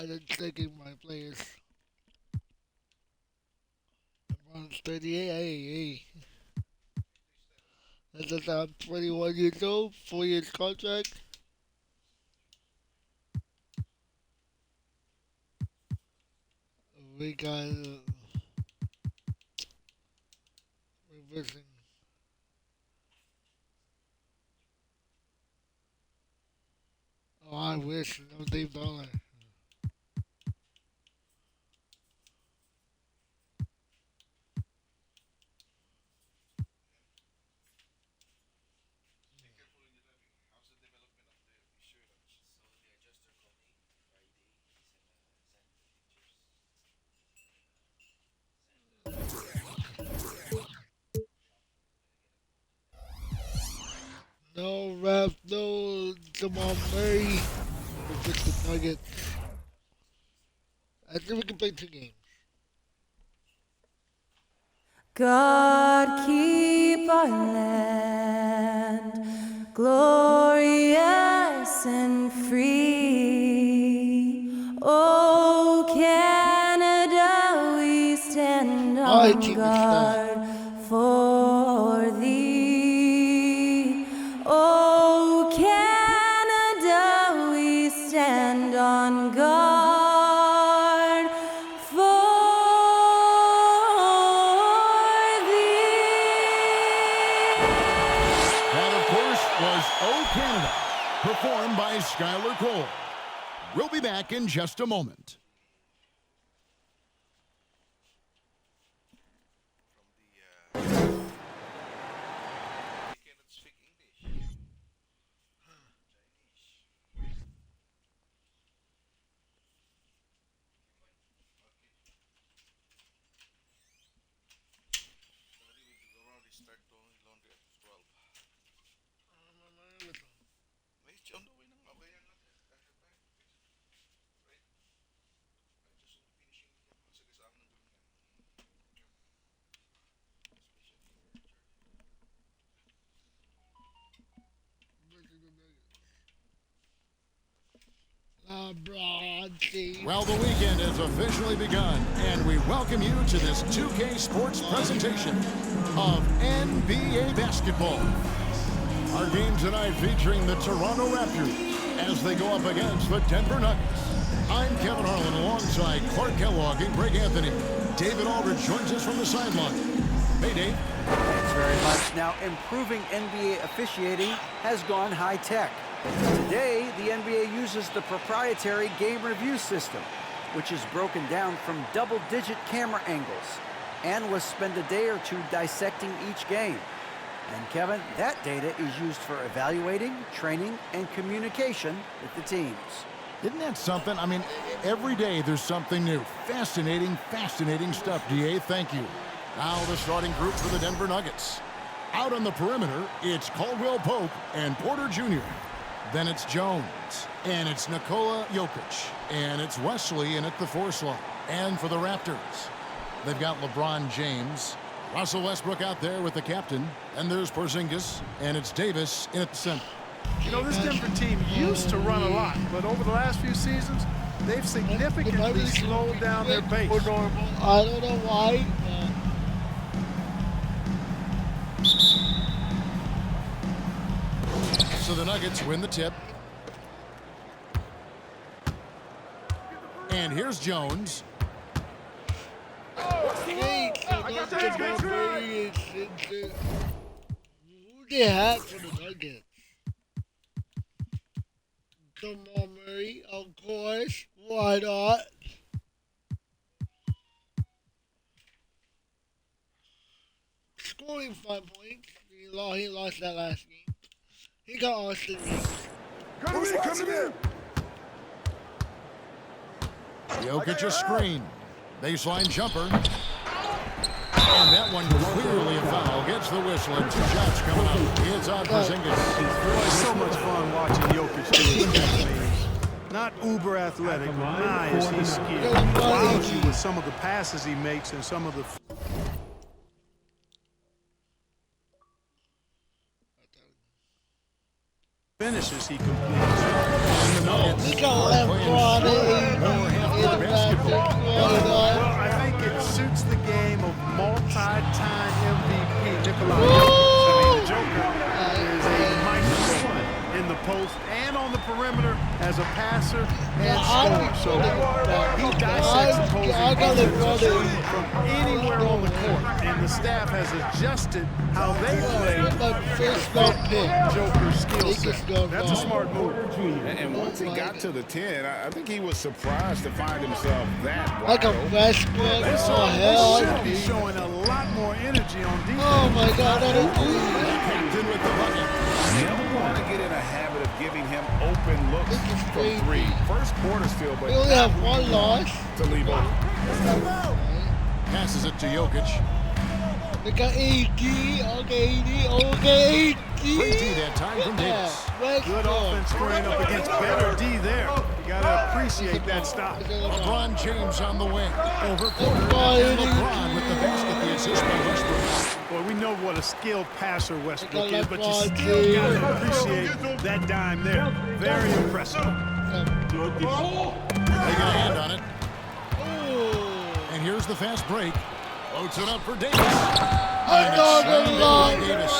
I didn't taking my players. LeBron's 38. Hey. That's just I'm 21 years old, 4 years contract. We got reversing. Oh, I wish. No Dave Dollar. No ref, no Jamal Murray. With the Nuggets. I think we can play 2 games. God keep our land glorious and free. Oh, Canada, we stand I on keep it guard for thee. Oh, Canada, we stand on guard for was "Oh Canada," performed by Skylar Cole. We'll be back in just a moment. LeBron James. Well, the weekend has officially begun, and we welcome you to this 2K Sports presentation of NBA basketball. Our game tonight featuring the Toronto Raptors as they go up against the Denver Nuggets. I'm Kevin Harlan alongside Clark Kellogg and Greg Anthony. David Aldridge joins us from the sideline. Hey, Dave. Thanks very much. Now, improving NBA officiating has gone high-tech. Today, the NBA uses the proprietary game review system, which is broken down from double-digit camera angles. Analysts spend a day or two dissecting each game. And Kevin, that data is used for evaluating, training, and communication with the teams. Isn't that something? I mean, every day there's something new. Fascinating stuff, DA. Thank you. Now the starting group for the Denver Nuggets. Out on the perimeter, it's Caldwell Pope and Porter Jr. Then it's Jones, and it's Nikola Jokic, and it's Wesley in at the 4 slot. And for the Raptors, they've got LeBron James, Russell Westbrook out there with the captain, and there's Porzingis, and it's Davis in at the center. You know, this Denver team used to run a lot, but over the last few seasons, they've significantly slowed down their pace. I don't know why. So the Nuggets win the tip. And here's Jones. Who they have for the Nuggets? Jamal Murray, of course. Why not? Scoring 5 points. He lost that last game. He got Austin Reeves. Come in. Jokic a screen. Baseline jumper. And that one clearly a foul. Gets the whistle and 2 shots coming up. It's on Porzingis. It's so much fun watching Jokic do his things. Not uber athletic, but my is he skilled. Wows you with some of the passes he makes and some of the finishes he completes. He got LeBron. basketball. Well, I think it suits the game of multi-time MVP Nikola Jokic. I mean, the Joker is a maestro in the post and on the perimeter as a passer and scorer. So he dissects opposing defenses from anywhere on the court, and the staff has adjusted how they play to Joker's skill set. That's a smart move. And once he got to the 10, I think he was surprised to find himself that like a wide open. Westbrook. This Oh, hell. should be showing a lot more energy on defense. Oh, my God. That is Captain with the bucket. Never want to get in a habit of giving him open looks This is from crazy. three. First quarter still, but We only have one loss. to leave open. Passes it to Jokic. We got AD. Okay, AD. Great D that time from Davis. Good offense scoring up against better D there. You got to appreciate that stop. LeBron James on the wing. Over quarter. And LeBron with the basket, the assist by Westbrook. Well, we know what a skilled passer Westbrook is, but you LeBron still got to James. appreciate that dime there. Very impressive. They got a hand on it. Oh. And here's the fast break. Loads it up for Davis. I And know it's slammed the in love. by Davis.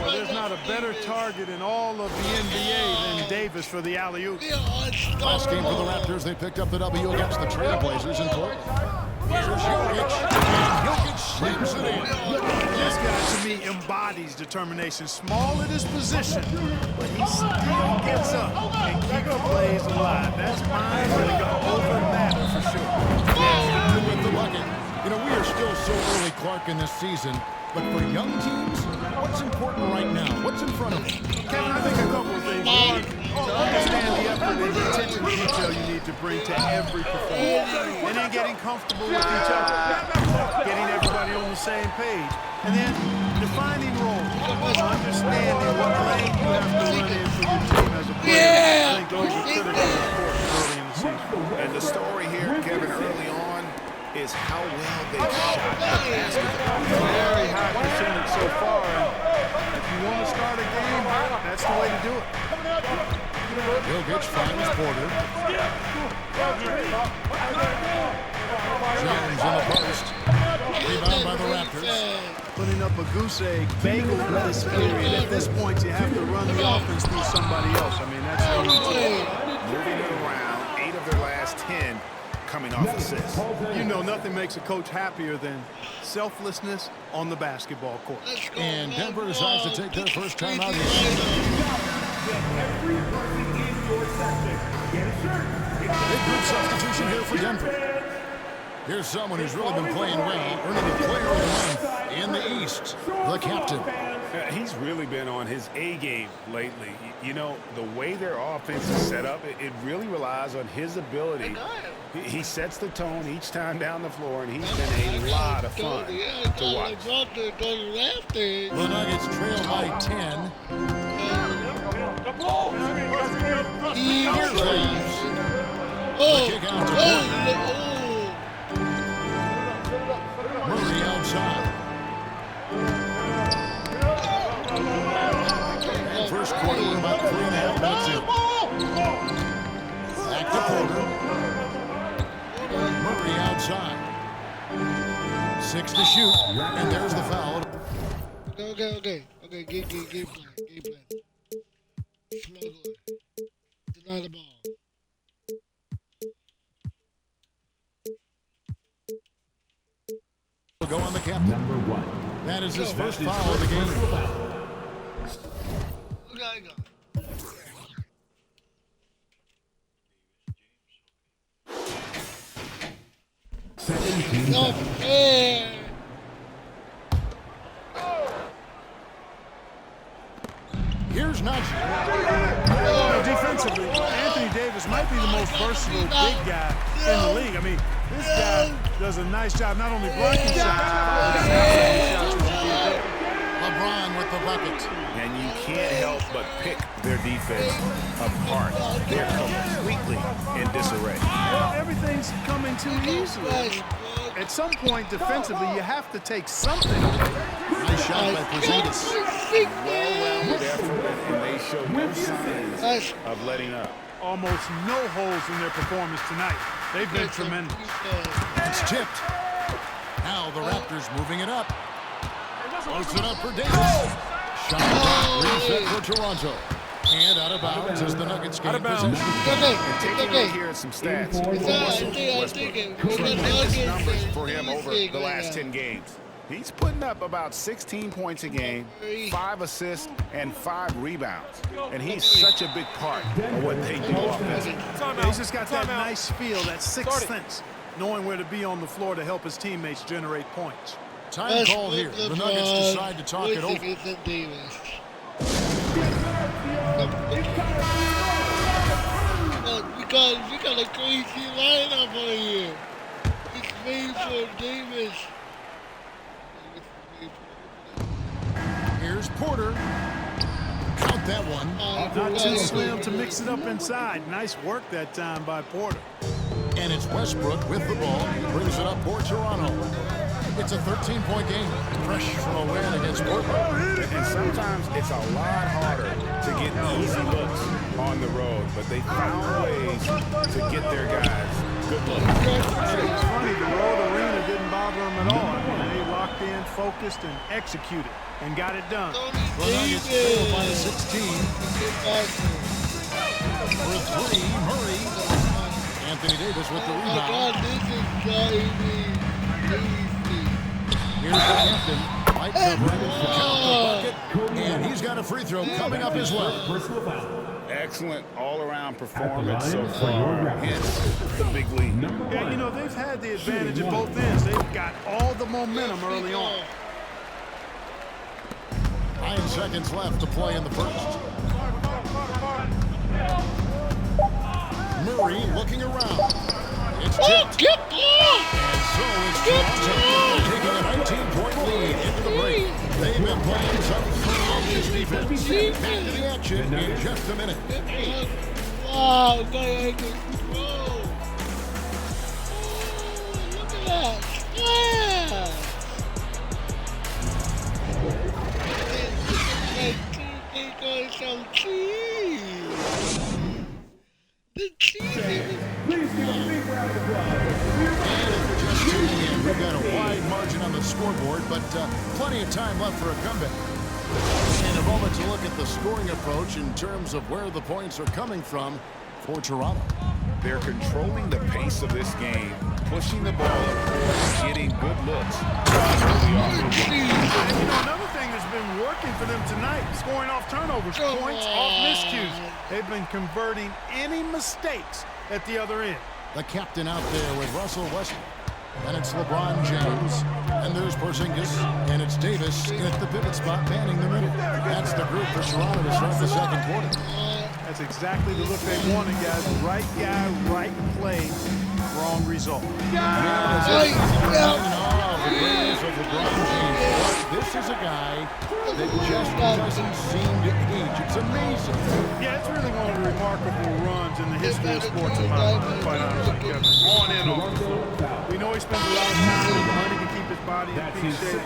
Well, there's not a better target in all of the NBA than Davis for the alley-oop. Last game for the Raptors, they picked up the W against the Trailblazers in Portland. Here's Jokic. And Jokic slams it in. This guy, to me, embodies determination. Small at his position, but he still gets up and keeps the plays alive. That's mine over matter for sure. With the bucket. You know, we are still so early, Clark, in this season. But for young teams, what's important right now? What's in front of them? Kevin, I think a couple of things. One, to understand the effort and the attention to detail you need to bring to every performance. And then getting comfortable with each other. Getting everybody on the same page. And then defining roles. Understanding what lane you have to run in for your team as a player. I think those are critically important early in the season. And the story here, Kevin, early on, is how well they shot the basketball. Very high percentage so far. And if you want to start a game, that's the way to do it. Jokic finds Porter. Jones in the post. Rebound by the Raptors. Putting up a goose egg bagel in this period. At this point, you have to run the offense through somebody else. I mean, that's the routine. Moving it around, 8 of their last 10 coming off assists. You know, nothing makes a coach happier than selflessness on the basketball court. And Denver decides to take their first time out of the season. Big group substitution here for Denver. Here's someone who's really been playing well, earning the player of the month in the East, the captain. He's really been on his A game lately. You know, the way their offense is set up, it really relies on his ability. He sets the tone each time down the floor, and he's been a lot of fun to watch. The Nuggets trail by 10. Here's Reeves. The kick out to Porter. Murray outside. First quarter, we're about 3.5 minutes in. Back to Porter. Murray outside. 6 to shoot, and there's the foul. Okay. Game plan. Smuggler. Deny the ball. Will go on the captain. Number 1. That is his first foul of the game. Okay, go. No fair. Here's Najee. Defensively, Anthony Davis might be the most versatile big guy in the league. I mean, this guy does a nice job not only blocking shots, but stopping shots as he did there. LeBron with the bucket. And you can't help but pick their defense apart. They're completely in disarray. Everything's coming too easily. At some point, defensively, you have to take something away. Nice shot by Porzingis. Well-rounded effort, and they show no signs of letting up. almost no holes in their performance tonight. They've been tremendous. It's tipped. Now the Raptors moving it up. Posts it up for Davis. Shot clock reset for Toronto. And out of bounds as the Nuggets gain possession. And taking a look here at some stats. Tremendous numbers for him over the last 10 games. He's putting up about 16 points a game, 5 assists, and 5 rebounds. And he's such a big part of what they do offensively. He's just got that nice feel, that sixth sense, knowing where to be on the floor to help his teammates generate points. Time call here. The Nuggets decide to talk it over. We got a crazy lineup on here. It's made for Davis. Here's Porter. Count that one. Not too slim to mix it up inside. Nice work that time by Porter. And it's Westbrook with the ball. Brings it up for Toronto. It's a 13-point game. Fresh from a win against Portland. And sometimes it's a lot harder to get easy looks on the road, but they found ways to get their guys good looks. It's funny, the road arena didn't bother them at all. They locked in, focused, and executed, and got it done. The Nuggets fail by 16. For 3, Murray. Anthony Davis with the rebound. Here's the captain. Mike covering for count the bucket. And he's got a free throw coming up as well. Excellent all-around performance so far. Hence the big lead. Yeah, you know, they've had the advantage at both ends. They've got all the momentum early on. 9 seconds left to play in the first. Murray looking around. It's tipped. And so is Toronto taking a 19-point lead into the break. They've been playing some ferocious defense. Back to the action in just a minute. Wow, look at that. Yeah. Some cheese. The cheese. We've got a wide margin on the scoreboard, but plenty of time left for a comeback. And a moment to look at the scoring approach in terms of where the points are coming from for Toronto. They're controlling the pace of this game, pushing the ball up, getting good looks. And you know, another thing that's been working for them tonight, scoring off turnovers, points off miscues. They've been converting any mistakes at the other end. The captain out there with Russell Westbrook. And it's LeBron James. And there's Porzingis. And it's Davis at the pivot spot, manning the middle. That's the group for Toronto to start the second quarter. That's exactly the look they wanted, guys. Right guy, right play, wrong result. This is a guy that just doesn't seem to age. It's amazing. Yeah, it's really one of the remarkable runs in the history of sports, in my mind, quite honestly, Kevin. On and off the floor. We know he spends a lot of time and money to keep his body in peak shape,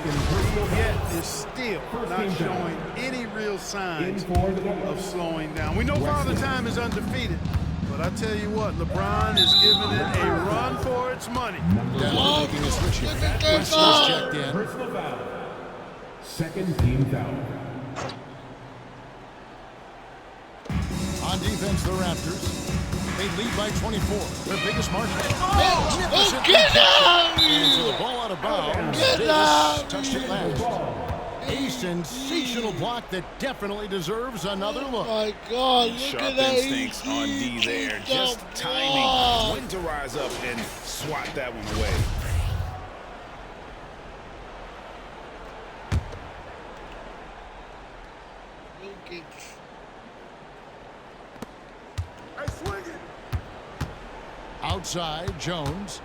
yet is still not showing any real signs of slowing down. We know Father Time is undefeated, but I tell you what, LeBron is giving it a run for its money. Denver making a switch here. Westbrook's checked in. Personal foul. Second team foul. On defense, the Raptors. They lead by 24. Their biggest margin. Get out! And so the ball out of bounds. Davis touched it last. A sensational block that definitely deserves another look. Oh my God, look Sharp at that. instincts on D there. Just timing when to rise up and swat that one away. Outside, Jones.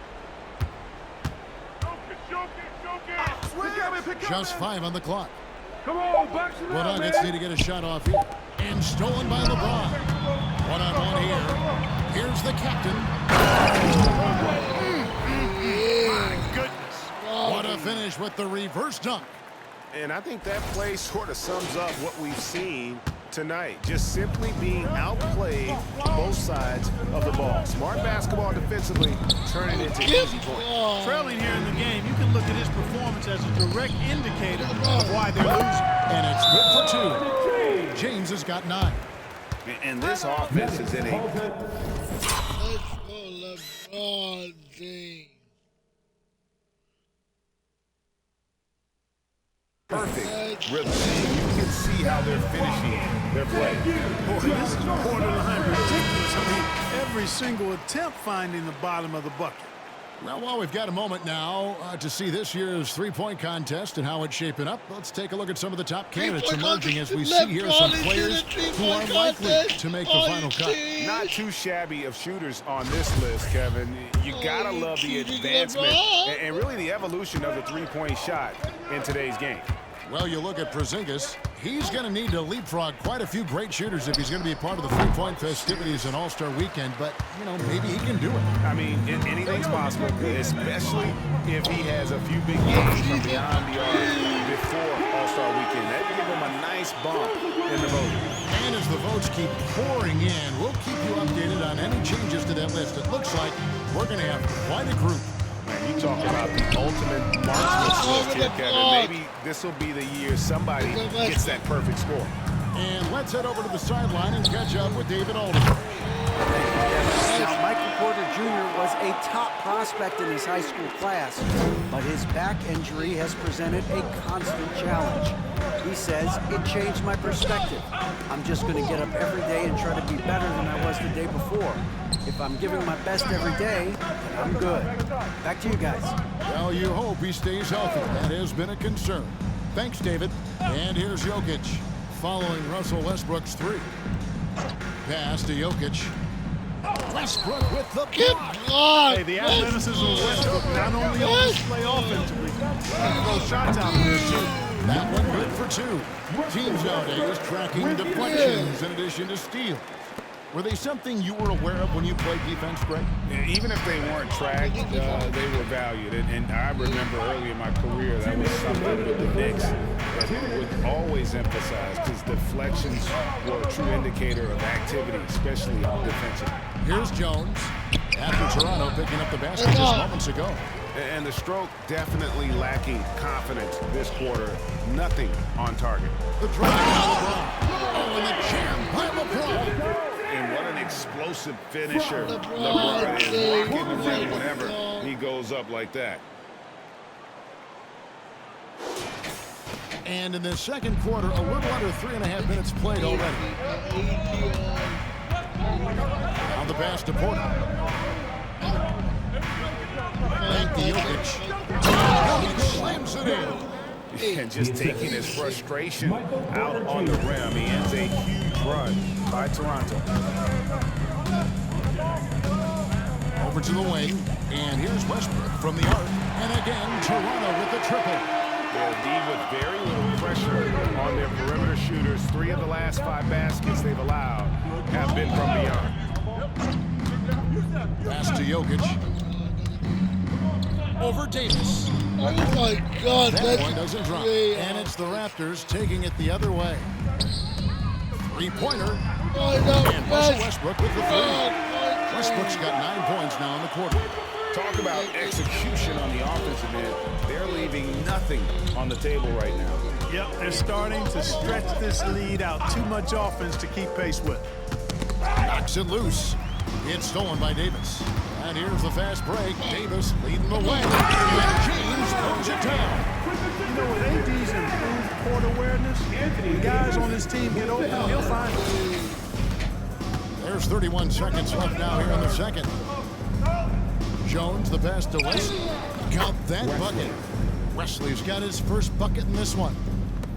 Just 5 on the clock. Come on, box it The out, Nuggets man. need to get a shot off here. And stolen by LeBron. One-on-one here. Here's the captain. My goodness. What a finish with the reverse dunk. And I think that play sort of sums up what we've seen tonight. Just simply being outplayed both sides of the ball. Smart basketball defensively, turning into easy points. Trailing here in the game, you can look at his performance as a direct indicator of why they're losing. And it's good for 2. James has got 9. And this offense is in a Let's go LeBron James. perfect rhythm. You can see how they're finishing their play. Boy, this is borderline ridiculous. I mean, every single attempt finding the bottom of the bucket. Well, we've got a moment now to see this year's three-point contest and how it's shaping up. Let's take a look at some of the top candidates emerging as we see here some players who are likely to make the final cut. Not too shabby of shooters on this list, Kevin. You gotta love the advancement and really the evolution of the three-point shot in today's game. Well, you look at Porzingis. He's going to need to leapfrog quite a few great shooters if he's going to be a part of the three-point festivities and All-Star Weekend. But, you know, maybe he can do it. I mean, anything's possible, especially if he has a few big games from beyond the arc before All-Star Weekend. That would give him a nice bump in the voting. And as the votes keep pouring in, we'll keep you updated on any changes to that list. It looks like we're going to have quite a group. Man, you talk about the ultimate marksman's list here, Kevin. Maybe this will be the year somebody gets that perfect score. And let's head over to the sideline and catch up with David Alderman. Now, Michael Porter Jr. was a top prospect in his high school class, but his back injury has presented a constant challenge. He says, it changed my perspective. I'm just going to get up every day and try to be better than I was the day before. If I'm giving my best every day, I'm good. Back to you guys. Well, you hope he stays healthy. That has been a concern. Thanks, David. And here's Jokic, following Russell Westbrook's three. Pass to Jokic. Westbrook with the block. Hey, the athleticism of Westbrook not only on display offensively, he throws shots out there too. That one good for two. Teams nowadays tracking deflections in addition to steals. Were they something you were aware of when you played defense, Greg? Even if they weren't tracked, they were valued. And I remember early in my career, that was something with the Knicks that would always emphasize, because deflections were a true indicator of activity, especially defensively. Here's Jones after Toronto picking up the basket just moments ago. And the stroke definitely lacking confidence this quarter. Nothing on target. The drive by LeBron. Oh, and the jam by LeBron. And what an explosive finisher LeBron is, rocking the rim whenever he goes up like that. And in the second quarter, a little under 3.5 minutes played already. On the pass to Porter. Thank the Jokic. Jokic slams it in. And just taking his frustration out on the rim. He ends a huge run by Toronto. Over to the wing, and here's Westbrook from the arc. And again, Toronto with the triple. Yeah, D with very little pressure on their perimeter shooters. 3 of the last 5 baskets they've allowed have been from beyond. Pass to Jokic. Over Davis. Oh my God, That one doesn't drop. And it's the Raptors taking it the other way. Three-pointer. And Russell Westbrook with the three. Westbrook's got 9 points now in the quarter. Talk about execution on the offensive end. They're leaving nothing on the table right now. Yep, they're starting to stretch this lead out. Too much offense to keep pace with. Knocks it loose. It's stolen by Davis. And here's the fast break. Davis leading the way. And James throws it down. You know, with AD's improved court awareness, the guys on his team get open, he'll find it. There's 31 seconds left now here in the second. Jones, the pass to Wesley. Got that bucket. Wesley's got his first bucket in this one.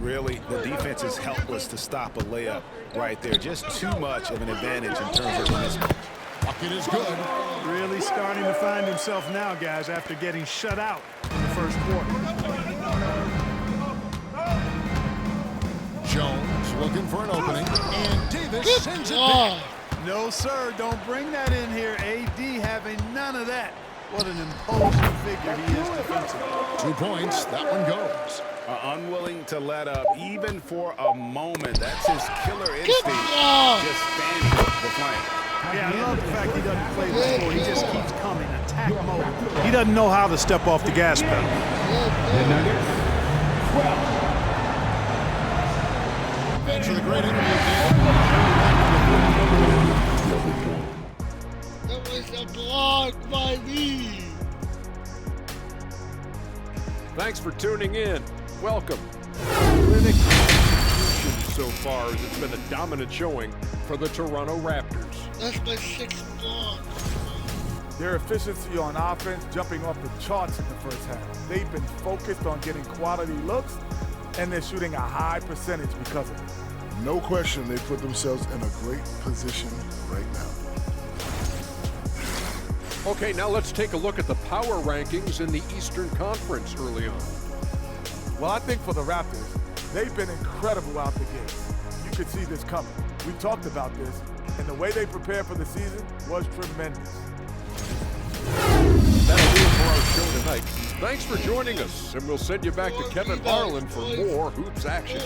Really, the defense is helpless to stop a layup right there. Just too much of an advantage in terms of mismatch. Bucket is good. Really starting to find himself now, guys, after getting shut out in the first quarter. Jones looking for an opening. And Davis sends it back. No, sir, don't bring that in here. AD having none of that. What an imposing figure he is defensively. 2 points. That one goes. Unwilling to let up even for a moment. That's his killer instinct. Just fanning the flank. Yeah, I love the fact he doesn't play the score. He just keeps coming, attack mode. He doesn't know how to step off the gas pedal. The Nuggets, 12. Thanks for the great interview, That was a block by me. Thanks for tuning in. Welcome. Clinic execution so far as it's been a dominant showing for the Toronto Raptors. That's my 6th block. Their efficiency on offense jumping off the charts in the first half. They've been focused on getting quality looks, and they're shooting a high percentage because of it. No question they put themselves in a great position right now. Okay, now let's take a look at the power rankings in the Eastern Conference early on. Well, I think for the Raptors, they've been incredible out the gate. You could see this coming. We talked about this, and the way they prepared for the season was tremendous. That'll do it for our show tonight. Thanks for joining us, and we'll send you back to Kevin Harlan for more hoops action.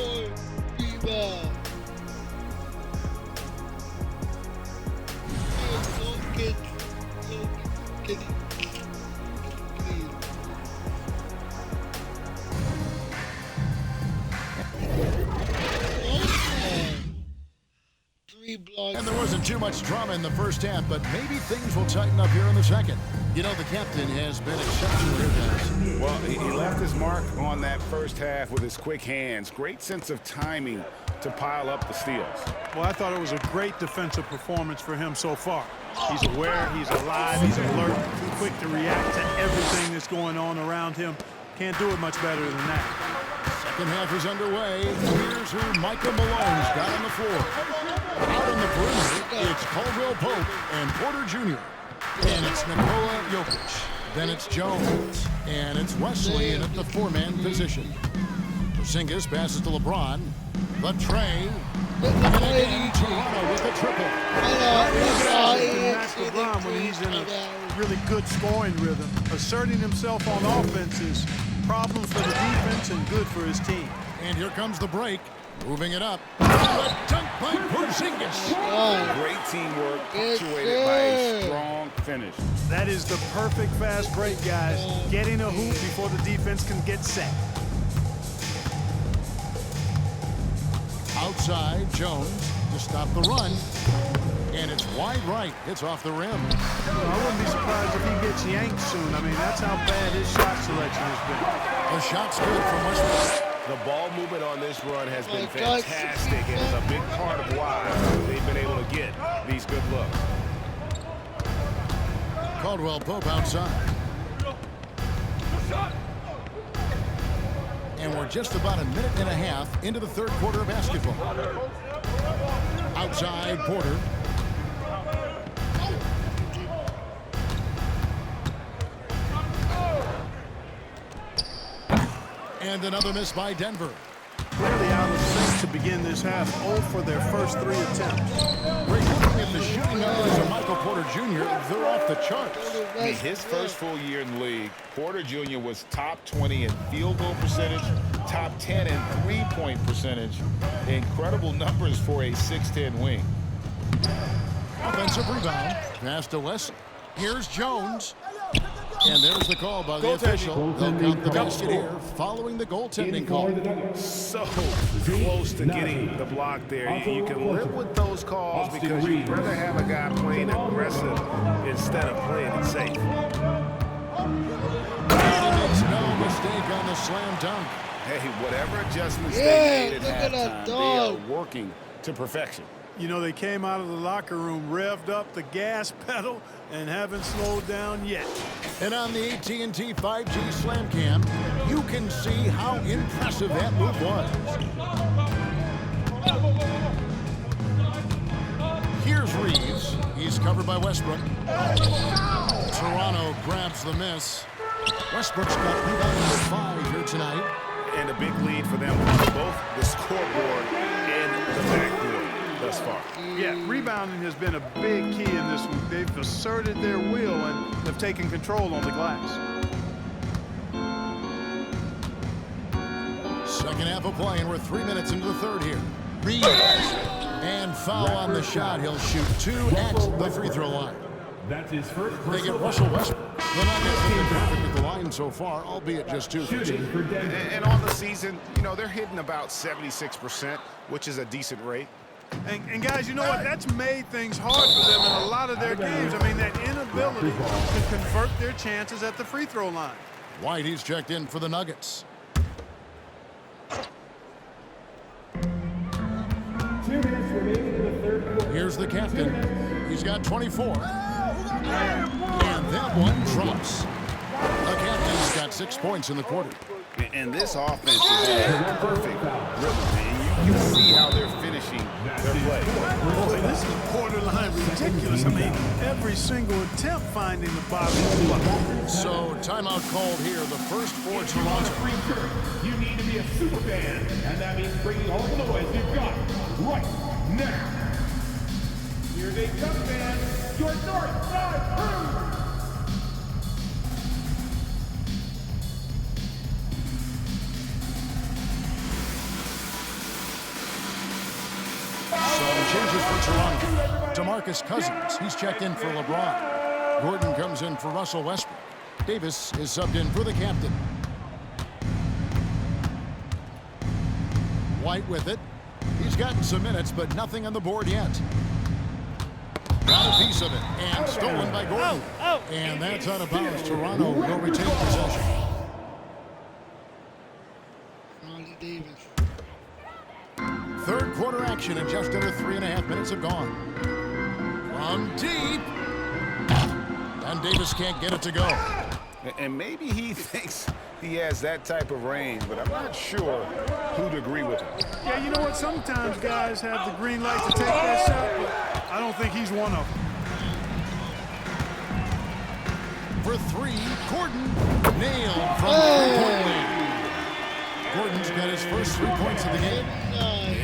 And there wasn't too much drama in the first half, but maybe things will tighten up here in the second. You know, the captain has been exceptional here, guys. Well, he left his mark on that first half with his quick hands. Great sense of timing to pile up the steals. Well, I thought it was a great defensive performance for him so far. He's aware, he's alive, he's alert, quick to react to everything that's going on around him. Can't do it much better than that. Second half is underway. Here's who Michael Malone's got on the floor. Out on the perimeter, it's Caldwell Pope and Porter Jr. And it's Nikola Jokic. Then it's Jones. And it's Wesley in at the 4-man position. Porzingis passes to LeBron. The tray. And again, Toronto with a triple. Match LeBron when he's in a really good scoring rhythm. Asserting himself on offense is problems for the defense and good for his team. And here comes the break. Moving it up. A dunk by Porzingis. Great teamwork, punctuated by a strong finish. That is the perfect fast break, guys. Getting a hoop before the defense can get set. Outside, Jones to stop the run. And it's wide right. It's off the rim. I wouldn't be surprised if he gets yanked soon. I mean, that's how bad his shot selection has been. The shot's good from Westbrook. The ball movement on this run has been fantastic, and is a big part of why they've been able to get these good looks. Caldwell Pope outside. And we're just about a minute and a half into the third quarter of basketball. Outside, Porter. And another miss by Denver. Really out of sync to begin this half. 0 for their first 3 attempts. Rick, looking at the shooting numbers of Michael Porter Jr., they're off the charts. His first full year in the league, Porter Jr. was top 20 in field goal percentage, top 10 in three-point percentage. Incredible numbers for a 6'10 wing. Offensive rebound. Pass to West. Here's Jones. And there's the call by the official. They'll count the basket here following the goaltending call. So close to getting the block there. You can live with those calls because you'd rather have a guy playing aggressive instead of playing it safe. He makes no mistake on the slam dunk. Hey, whatever adjustments they made look at at that halftime, they dog. are working to perfection. You know, they came out of the locker room, revved up the gas pedal, and haven't slowed down yet. And on the AT&T 5G Slam Cam, you can see how impressive that move was. Here's Reeves. He's covered by Westbrook. Toronto grabs the miss. Westbrook's got rebound number 5 here tonight. And a big lead for them on both the scoreboard and the backboard thus far. Yeah, rebounding has been a big key in this one. They've asserted their will and have taken control on the glass. Second half of play, and we're 3 minutes into the third here. Reeves. And foul on the shot. He'll shoot 2 at the free throw line. That's his first. They get Russell Westbrook. The Nuggets have been perfect at the line so far, albeit just 2 for 2. And on the season, you know, they're hitting about 76%, which is a decent rate. And guys, you know what? That's made things hard for them in a lot of their games. I mean, that inability to convert their chances at the free throw line. White, he's checked in for the Nuggets. 2 minutes remaining in the third quarter. Here's the captain. He's got 24. And that one drops. The captain's got 6 points in the quarter. And this offense is in a perfect rhythm, and you can see how they're finishing their play. Boy, this is borderline ridiculous. I mean, every single attempt finding the bottom of the bucket. So, timeout called here. The first for Toronto. You need to be a super fan, and that means bringing all the noise you've got right now. Here they come, fans. Your North Side crew. Some changes for Toronto. DeMarcus Cousins, he's checked in for LeBron. Gordon comes in for Russell Westbrook. Davis is subbed in for the captain. White with it. He's gotten some minutes, but nothing on the board yet. Got a piece of it, and stolen by Gordon. And that's out of bounds. Toronto will retain possession. Ronnie Davis. Third quarter action, and just under 3.5 minutes have gone. From deep. And Davis can't get it to go. And maybe he thinks he has that type of range, but I'm not sure who'd agree with him. Yeah, you know what? Sometimes guys have the green light to take that shot, but I don't think he's one of them. For 3, Gordon nailed from the three-point line. Gordon's got his first 3 points of the game.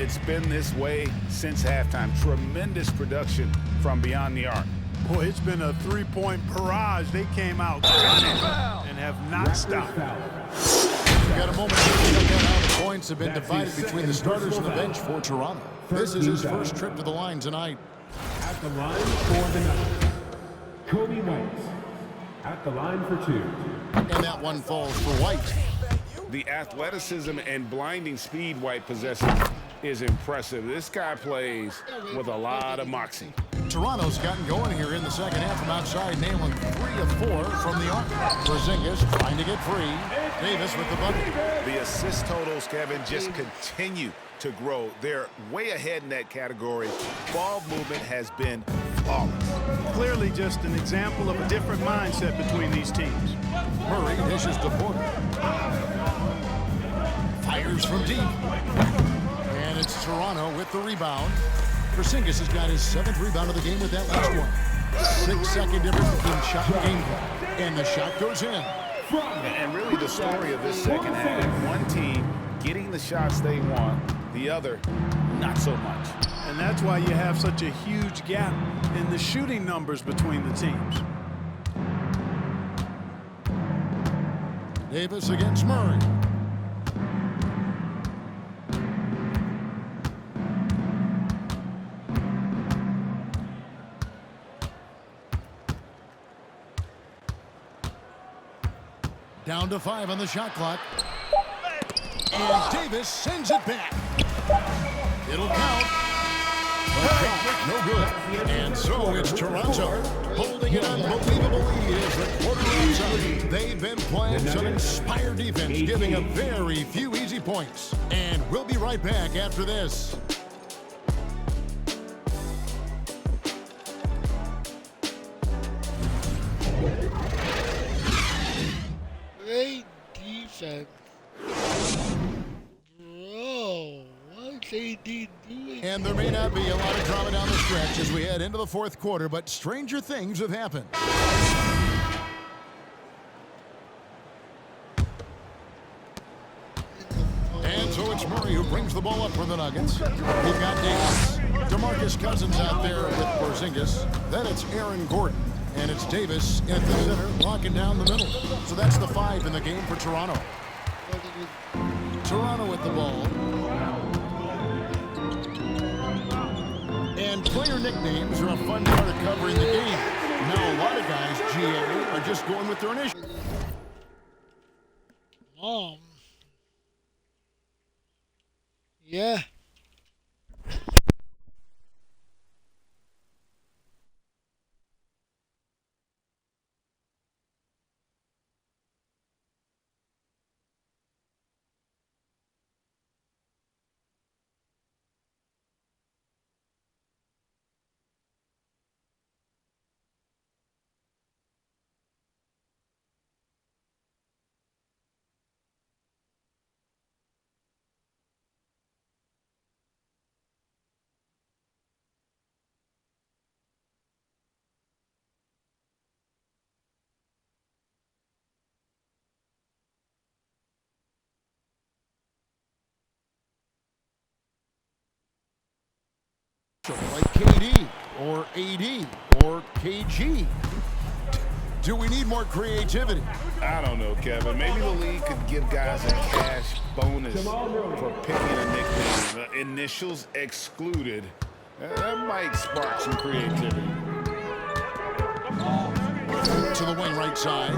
It's been this way since halftime. Tremendous production from beyond the arc. Boy, it's been a three-point barrage. They came out and have not stopped. We've got a moment to check out how the points have been divided between the starters and the bench for Toronto. This is his first trip to the line tonight. At the line for the Nuggets, Kobe White. At the line for 2. And that one falls for White. The athleticism and blinding speed White possesses is impressive. This guy plays with a lot of moxie. Toronto's gotten going here in the second half from outside, nailing 3 of 4 from the arc. Porzingis trying to get free. Davis with the bucket. The assist totals, Kevin, just continue to grow. They're way ahead in that category. Ball movement has been flawless. Clearly just an example of a different mindset between these teams. Murray dishes to Porter. Fires from deep. And it's Toronto with the rebound. Porzingis has got his 7th rebound of the game with that last one. 6-second difference between shot and game clock. And the shot goes in. And really the story of this second half, one team getting the shots they want, the other not so much. And that's why you have such a huge gap in the shooting numbers between the teams. Davis against Murray. Down to 5 on the shot clock. And Davis sends it back. It'll count. But count, no good. And so it's Toronto holding an unbelievable lead as the quarter runs out. They've been playing some inspired defense, giving up very few easy points. And we'll be right back after this. Great defense. Bro, what's AD doing? And there may not be a lot of drama down the stretch as we head into the fourth quarter, but stranger things have happened. And so it's Murray who brings the ball up for the Nuggets. We've got Davis. DeMarcus Cousins out there with Porzingis. Then it's Aaron Gordon. And it's Davis at the center, locking down the middle. So that's the 5 in the game for Toronto. Toronto with the ball. And player nicknames are a fun part of covering the game. Now, a lot of guys, GA, are just going with their initials. Yeah. Like KD or AD or KG. Do we need more creativity? I don't know, Kevin. Maybe the league could give guys a cash bonus for picking a nickname. Initials excluded. That might spark some creativity. To the wing right side.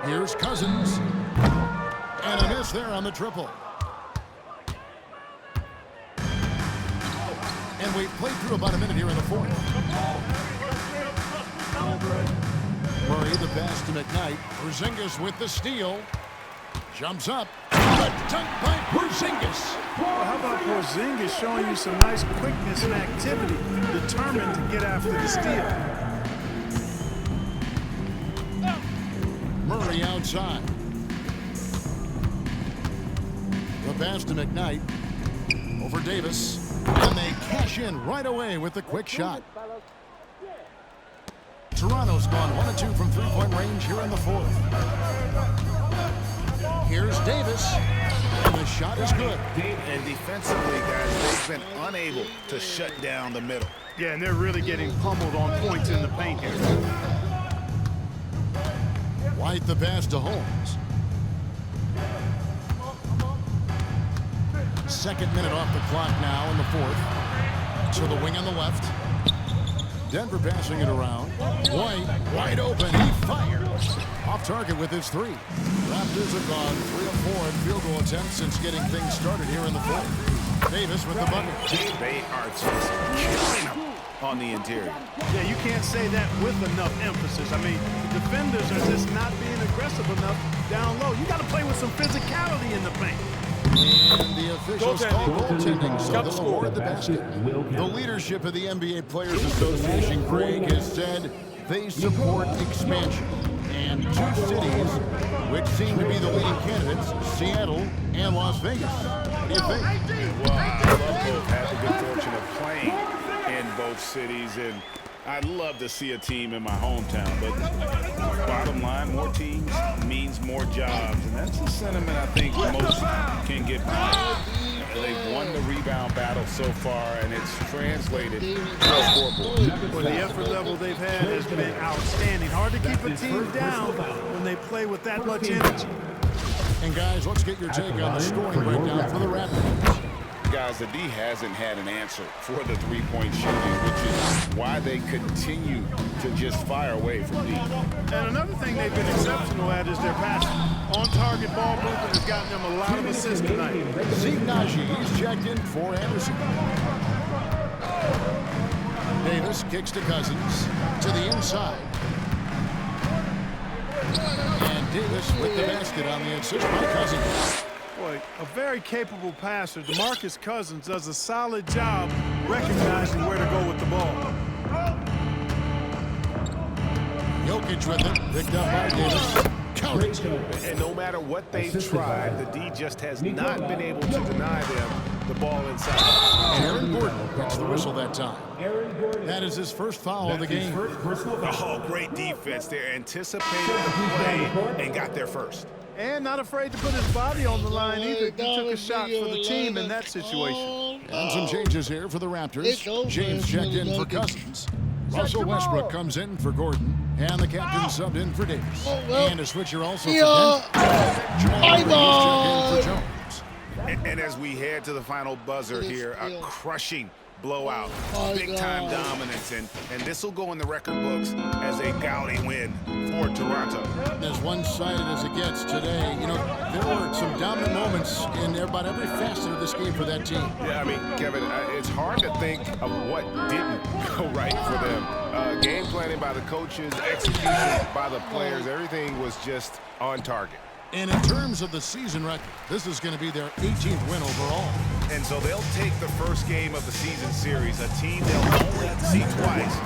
Here's Cousins. And a miss there on the triple. And we've played through about a minute here in the fourth. Murray the pass to McKnight. Porzingis with the steal. Jumps up. A dunk by Porzingis. Well, how about Porzingis showing you some nice quickness and activity, determined to get after the steal. Murray outside. The pass to McKnight. Over Davis. And they cash in right away with the quick shot. Toronto's gone 1 of 2 from three-point range here in the fourth. Here's Davis. And the shot is good. And defensively, guys, they've been unable to shut down the middle. Yeah, and they're really getting pummeled on points in the paint here. White the pass to Holmes. Second minute off the clock now in the fourth. To the wing on the left. Denver passing it around. White, wide open. He fires. Off target with his three. Raptors have gone 3 of 4 in field goal attempts since getting things started here in the fourth. Davis with the bucket. They are just killing them on the interior. Yeah, you can't say that with enough emphasis. I mean, the defenders are just not being aggressive enough down low. You got to play with some physicality in the paint. And the officials call goaltending, so they'll award the basket. The leadership of the NBA Players Association, Craig, has said they support expansion. And 2 cities which seem to be the leading candidates, Seattle and Las Vegas. What do you think? Well, I love both. Had the good fortune of playing in both cities, and I'd love to see a team in my hometown, but bottom line, more teams means more jobs, and that's the sentiment I think most can get behind. They've won the rebound battle so far, and it's translated to a scoreboard. Well, the effort level they've had has been outstanding. Hard to keep a team down when they play with that much energy. And guys, let's get your take on the scoring breakdown for the Raptors. Guys, the D hasn't had an answer for the three-point shooting, which is why they continue to just fire away from deep. And another thing they've been exceptional at is their passing. On-target ball movement has gotten them a lot of assists tonight. Zeke Najee's checked in for Anderson. Davis kicks to Cousins to the inside. And Davis with the basket on the assist by Cousins. Boy, a very capable passer. DeMarcus Cousins does a solid job recognizing where to go with the ball. Jokic with it, picked up by Davis. Counted. And no matter what they've tried, the D just has not been able to deny them the ball inside. And Aaron Gordon gets the whistle that time. That is his first foul of the game. Oh, great defense there. Anticipated the play and got there first. And not afraid to put his body on the line either. He took a shot for the team in that situation. And some changes here for the Raptors. James checked in for Cousins. Russell Westbrook comes in for Gordon. And the captain subbed in for Davis. And a switcher also for Denver. Jamal Murray checked in for Jones. And as we head to the final buzzer here, a crushing blowout, big-time dominance, and this will go in the record books as a gaudy win for Toronto. As one-sided as it gets today, you know, there were some dominant moments in about every facet of this game for that team. Yeah, I mean, Kevin, it's hard to think of what didn't go right for them. Game planning by the coaches, execution by the players, everything was just on target. And in terms of the season record, this is going to be their 18th win overall. And so they'll take the first game of the season series, a team they'll only see twice.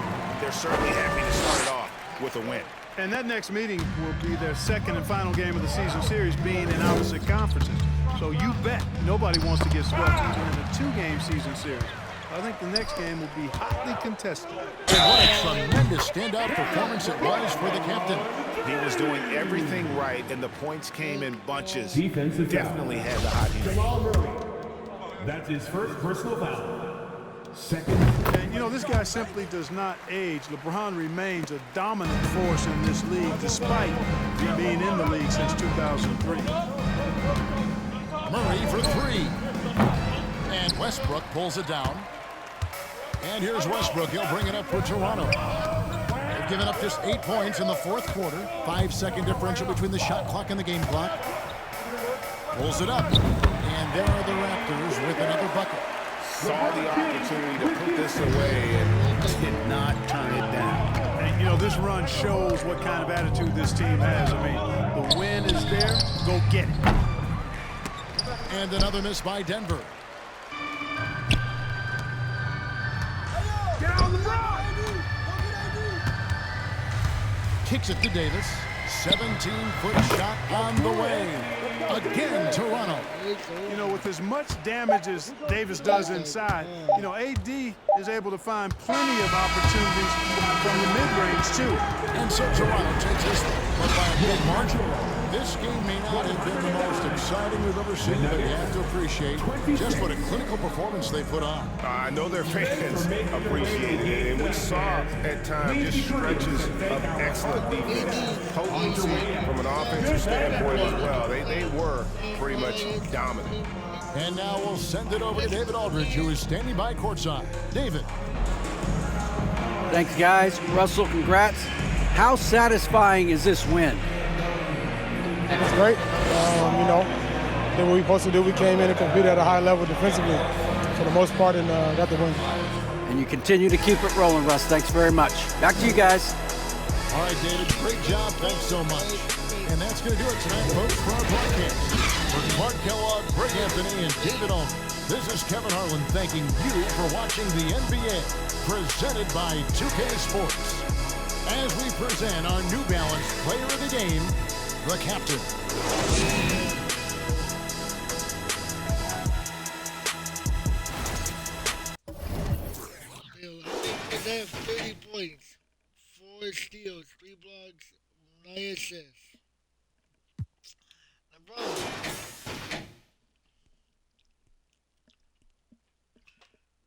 They're certainly happy to start it off with a win. And that next meeting will be their second and final game of the season series, being in opposite conferences. So you bet nobody wants to get swept even in a two-game season series. I think the next game will be hotly contested. And what a tremendous standout performance it was for the captain. He was doing everything right, and the points came in bunches. Defensive Definitely had the hot hand. Jamal Murray. That's his first personal foul. Second. And, you know, this guy simply does not age. LeBron remains a dominant force in this league, despite being in the league since 2003. Murray for three. And Westbrook pulls it down. And here's Westbrook. He'll bring it up for Toronto. They've given up just 8 points in the fourth quarter. 5-second differential between the shot clock and the game clock. Pulls it up. And there are the Raptors with another bucket. Saw the opportunity to put this away and did not turn it down. And, you know, this run shows what kind of attitude this team has. I mean, the win is there. Go get it. And another miss by Denver. Kicks it to Davis. 17-foot shot on the way. Again, Toronto. You know, with as much damage as Davis does inside, you know, AD is able to find plenty of opportunities from the mid-range, too. And so Toronto takes this but by a big margin. This game may not have been the most exciting we've ever seen, but you have to appreciate just what a clinical performance they put on. I know their fans appreciated it, and we saw at times just stretches of excellent defense, potency from an offensive standpoint as well. They were pretty much dominant. And now we'll send it over to David Aldridge, who is standing by courtside. David. Thanks, guys. Russell, congrats. How satisfying is this win? It's great. You know, did what we supposed to do. We came in and competed at a high level defensively for the most part and got the win. And you continue to keep it rolling, Russ. Thanks very much. Back to you guys. All right, David, great job. Thanks so much. And that's going to do it tonight, folks, for our broadcast. For Clark Kellogg, Greg Anthony, and David Aldridge, this is Kevin Harlan thanking you for watching the NBA, presented by 2K Sports. As we present our New Balance Player of the Game, the captain. They have 30 points, 4 steals, 3 blocks, 9 assists. LeBron,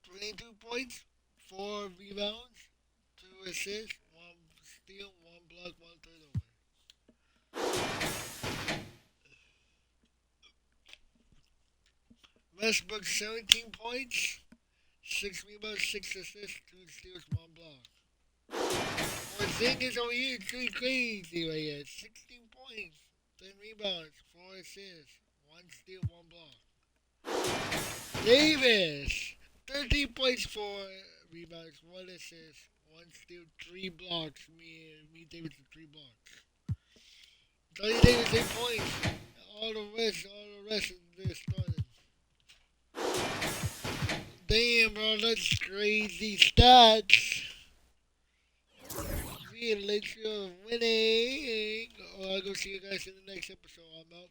22 points, 4 rebounds, 2 assists, 1 steal, 1 block, 1 turnover. Westbrook 17 points, 6 rebounds, 6 assists, 2 steals, 1 block. Porzingis over here, pretty crazy right here. 16 points, 10 rebounds, 4 assists, 1 steal, 1 block. Davis, 13 points, 4 rebounds, 1 assist, 1 steal, 3 blocks. Me Davis with 3 blocks. Tony Davis 8 points. All the rest of this started. Damn, bro, that's crazy stats. Me and Lakeshore winning. I'll go see you guys in the next episode. I'm out.